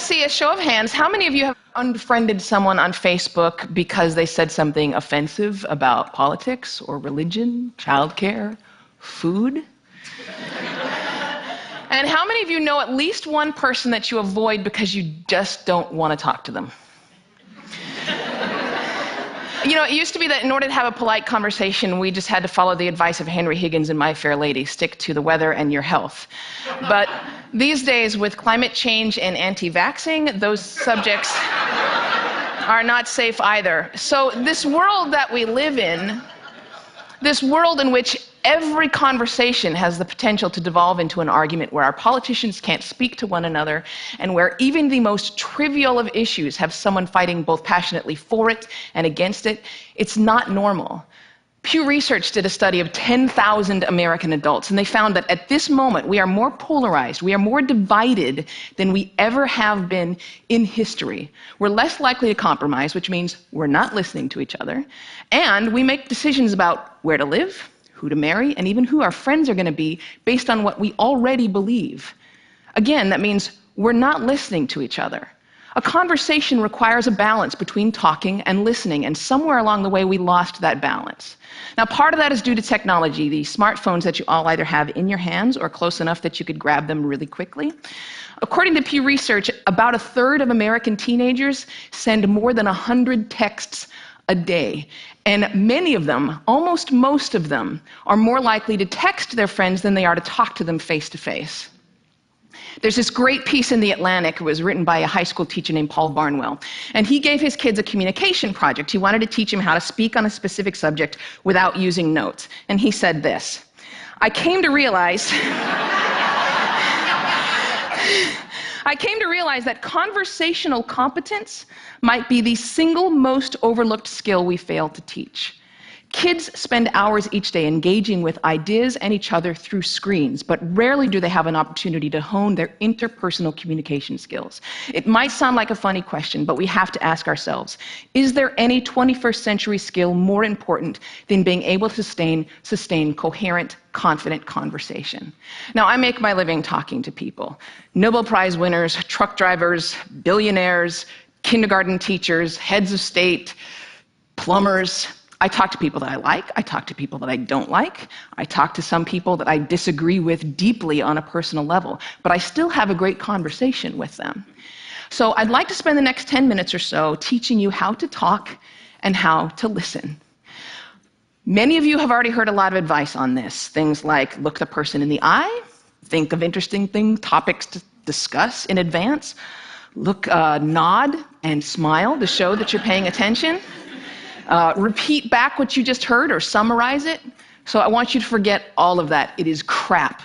see a show of hands. How many of you have unfriended someone on Facebook because they said something offensive about politics or religion, childcare, food? And how many of you know at least one person that you avoid because you just don't want to talk to them? You know, it used to be that in order to have a polite conversation, we just had to follow the advice of Henry Higgins in My Fair Lady, stick to the weather and your health. But these days, with climate change and anti-vaxxing, those subjects are not safe either. So this world that we live in, this world in which every conversation has the potential to devolve into an argument, where our politicians can't speak to one another, and where even the most trivial of issues have someone fighting both passionately for it and against it, it's not normal. Pew Research did a study of 10,000 American adults, and they found that at this moment we are more polarized, we are more divided than we ever have been in history. We're less likely to compromise, which means we're not listening to each other, and we make decisions about where to live, who to marry, and even who our friends are going to be based on what we already believe. Again, that means we're not listening to each other. A conversation requires a balance between talking and listening, and somewhere along the way we lost that balance. Now, part of that is due to technology, the smartphones that you all either have in your hands or close enough that you could grab them really quickly. According to Pew Research, about a third of American teenagers send more than 100 texts a day. And many of them, almost most of them, are more likely to text their friends than they are to talk to them face to face. There's this great piece in The Atlantic. It was written by a high school teacher named Paul Barnwell. And he gave his kids a communication project. He wanted to teach them how to speak on a specific subject without using notes. And he said this: I came to realize that conversational competence might be the single most overlooked skill we fail to teach. Kids spend hours each day engaging with ideas and each other through screens, but rarely do they have an opportunity to hone their interpersonal communication skills. It might sound like a funny question, but we have to ask ourselves, is there any 21st century skill more important than being able to sustain coherent, confident conversation? Now, I make my living talking to people. Nobel Prize winners, truck drivers, billionaires, kindergarten teachers, heads of state, plumbers. I talk to people that I like, I talk to people that I don't like, I talk to some people that I disagree with deeply on a personal level, but I still have a great conversation with them. So I'd like to spend the next 10 minutes or so teaching you how to talk and how to listen. Many of you have already heard a lot of advice on this, things like look the person in the eye, think of interesting topics to discuss in advance, nod and smile to show that you're paying attention. Repeat back what you just heard or summarize it. So I want you to forget all of that. It is crap.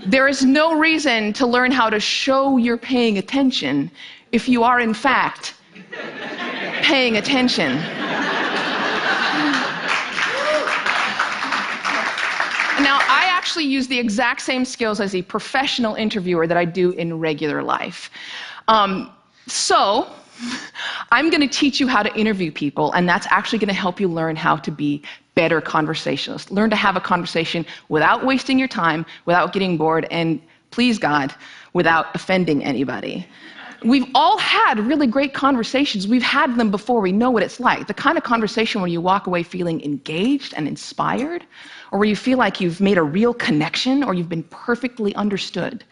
There is no reason to learn how to show you're paying attention if you are, in fact, paying attention. Now, I actually use the exact same skills as a professional interviewer that I do in regular life. So I'm going to teach you how to interview people, and that's actually going to help you learn how to be better conversationalists. Learn to have a conversation without wasting your time, without getting bored, and please God, without offending anybody. We've all had really great conversations. We've had them before. We know what it's like. The kind of conversation where you walk away feeling engaged and inspired, or where you feel like you've made a real connection, or you've been perfectly understood.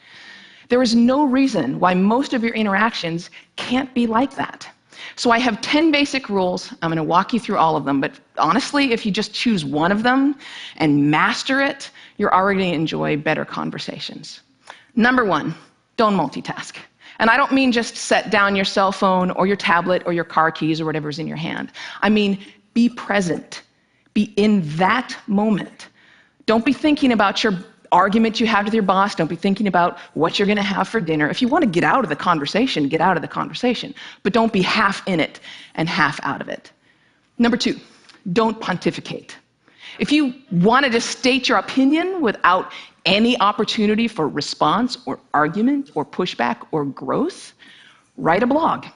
There is no reason why most of your interactions can't be like that. So I have 10 basic rules. I'm going to walk you through all of them, but honestly, if you just choose one of them and master it, you're already going to enjoy better conversations. Number 1, don't multitask. And I don't mean just set down your cell phone or your tablet or your car keys or whatever's in your hand. I mean, be present. Be in that moment. Don't be thinking about your argument you have with your boss. Don't be thinking about what you're going to have for dinner. If you want to get out of the conversation, get out of the conversation. But don't be half in it and half out of it. Number 2, don't pontificate. If you want to just state your opinion without any opportunity for response or argument or pushback or growth, write a blog.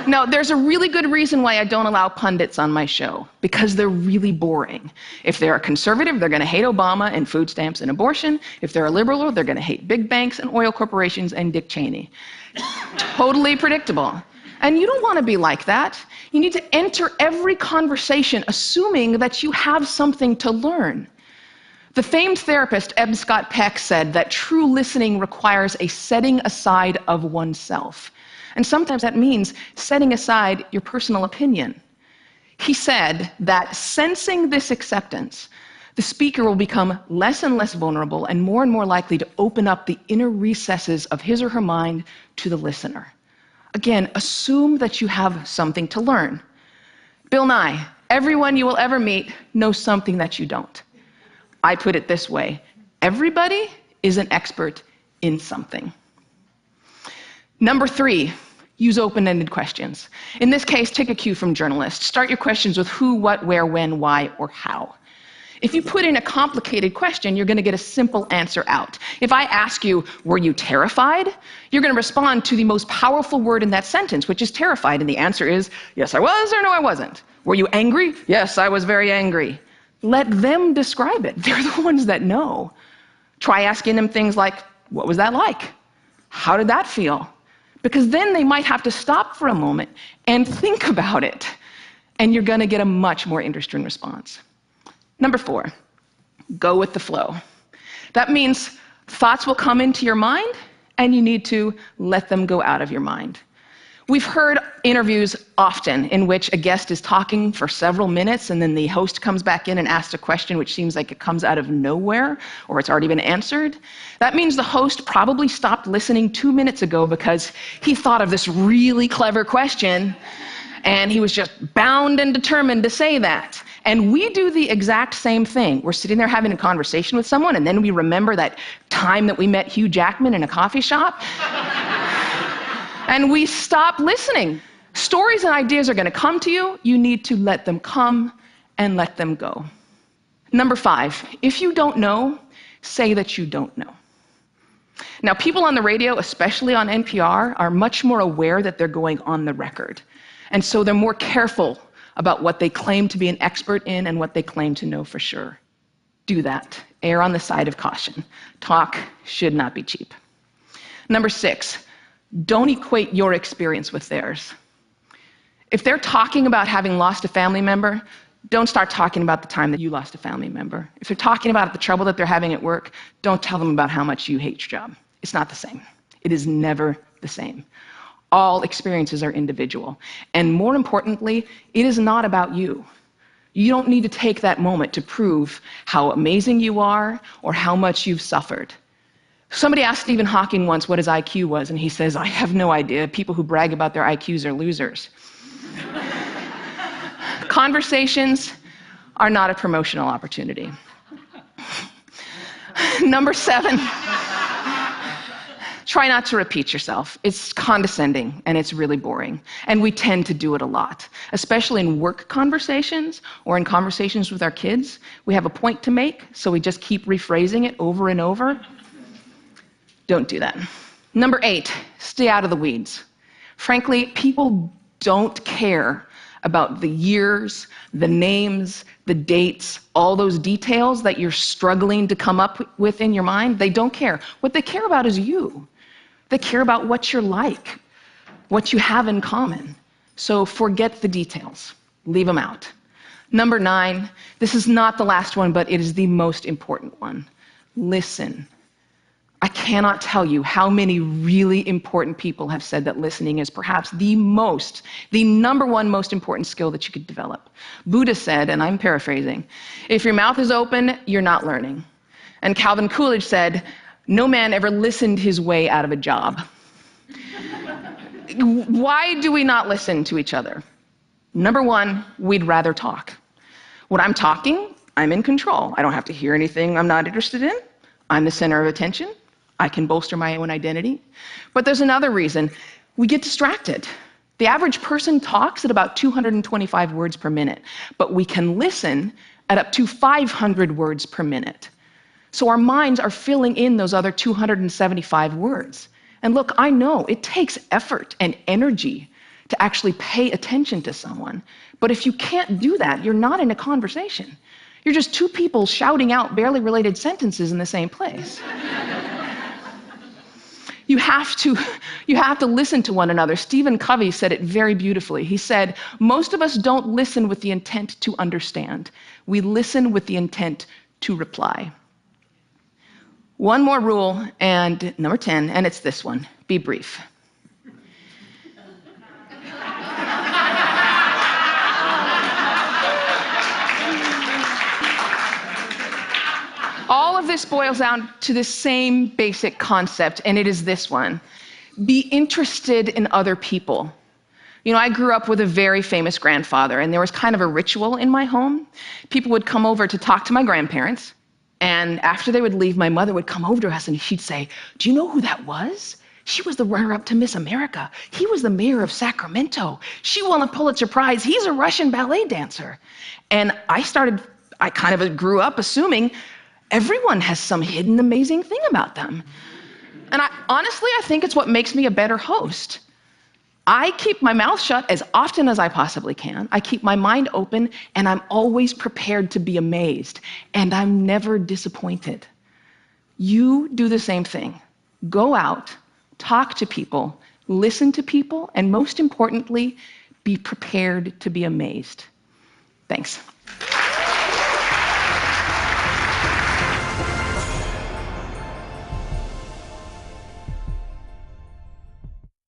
No, there's a really good reason why I don't allow pundits on my show, because they're really boring. If they're a conservative, they're going to hate Obama and food stamps and abortion. If they're a liberal, they're going to hate big banks and oil corporations and Dick Cheney. Totally predictable. And you don't want to be like that. You need to enter every conversation assuming that you have something to learn. The famed therapist Eb Scott Peck said that true listening requires a setting aside of oneself. And sometimes that means setting aside your personal opinion. He said that sensing this acceptance, the speaker will become less and less vulnerable and more likely to open up the inner recesses of his or her mind to the listener. Again, assume that you have something to learn. Bill Nye, everyone you will ever meet knows something that you don't. I put it this way: everybody is an expert in something. Number 3, use open-ended questions. In this case, take a cue from journalists. Start your questions with who, what, where, when, why, or how. If you put in a complicated question, you're going to get a simple answer out. If I ask you, were you terrified? You're going to respond to the most powerful word in that sentence, which is terrified, and the answer is, yes, I was, or no, I wasn't. Were you angry? Yes, I was very angry. Let them describe it. They're the ones that know. Try asking them things like, what was that like? How did that feel? Because then they might have to stop for a moment and think about it, and you're going to get a much more interesting response. Number 4, go with the flow. That means thoughts will come into your mind, and you need to let them go out of your mind. We've heard interviews often in which a guest is talking for several minutes, and then the host comes back in and asks a question which seems like it comes out of nowhere, or it's already been answered. That means the host probably stopped listening 2 minutes ago because he thought of this really clever question, and he was just bound and determined to say that. And we do the exact same thing. We're sitting there having a conversation with someone, and then we remember that time that we met Hugh Jackman in a coffee shop. And we stop listening. Stories and ideas are going to come to you. You need to let them come and let them go. Number 5, if you don't know, say that you don't know. Now, people on the radio, especially on NPR, are much more aware that they're going on the record. And so they're more careful about what they claim to be an expert in and what they claim to know for sure. Do that. Err on the side of caution. Talk should not be cheap. Number 6, don't equate your experience with theirs. If they're talking about having lost a family member, don't start talking about the time that you lost a family member. If they're talking about the trouble that they're having at work, don't tell them about how much you hate your job. It's not the same. It is never the same. All experiences are individual. And more importantly, it is not about you. You don't need to take that moment to prove how amazing you are or how much you've suffered. Somebody asked Stephen Hawking once what his IQ was, and he says, I have no idea. People who brag about their IQs are losers. Conversations are not a promotional opportunity. Number 7, try not to repeat yourself. It's condescending, and it's really boring. And we tend to do it a lot, especially in work conversations or in conversations with our kids. We have a point to make, so we just keep rephrasing it over and over. Don't do that. Number 8, stay out of the weeds. Frankly, people don't care about the years, the names, the dates, all those details that you're struggling to come up with in your mind. They don't care. What they care about is you. They care about what you're like, what you have in common. So forget the details. Leave them out. Number 9, this is not the last one, but it is the most important one. Listen. I cannot tell you how many really important people have said that listening is perhaps the number one most important skill that you could develop. Buddha said, and I'm paraphrasing, if your mouth is open, you're not learning. And Calvin Coolidge said, no man ever listened his way out of a job. Why do we not listen to each other? Number 1, we'd rather talk. When I'm talking, I'm in control. I don't have to hear anything I'm not interested in. I'm the center of attention. I can bolster my own identity. But there's another reason. We get distracted. The average person talks at about 225 words per minute, but we can listen at up to 500 words per minute. So our minds are filling in those other 275 words. And look, I know it takes effort and energy to actually pay attention to someone. But if you can't do that, you're not in a conversation. You're just two people shouting out barely related sentences in the same place. You have to listen to one another. Stephen Covey said it very beautifully. He said, most of us don't listen with the intent to understand. We listen with the intent to reply. One more rule, and number 10, and it's this one: be brief. All of this boils down to the same basic concept, and it is this one: be interested in other people. I grew up with a very famous grandfather, and there was kind of a ritual in my home. People would come over to talk to my grandparents, and after they would leave, my mother would come over to us and she'd say, "Do you know who that was? She was the runner-up to Miss America. He was the mayor of Sacramento. She won a Pulitzer Prize. He's a Russian ballet dancer." And I kind of grew up assuming everyone has some hidden amazing thing about them. And honestly, I think it's what makes me a better host. I keep my mouth shut as often as I possibly can. I keep my mind open, and I'm always prepared to be amazed. And I'm never disappointed. You do the same thing. Go out, talk to people, listen to people, and most importantly, be prepared to be amazed. Thanks.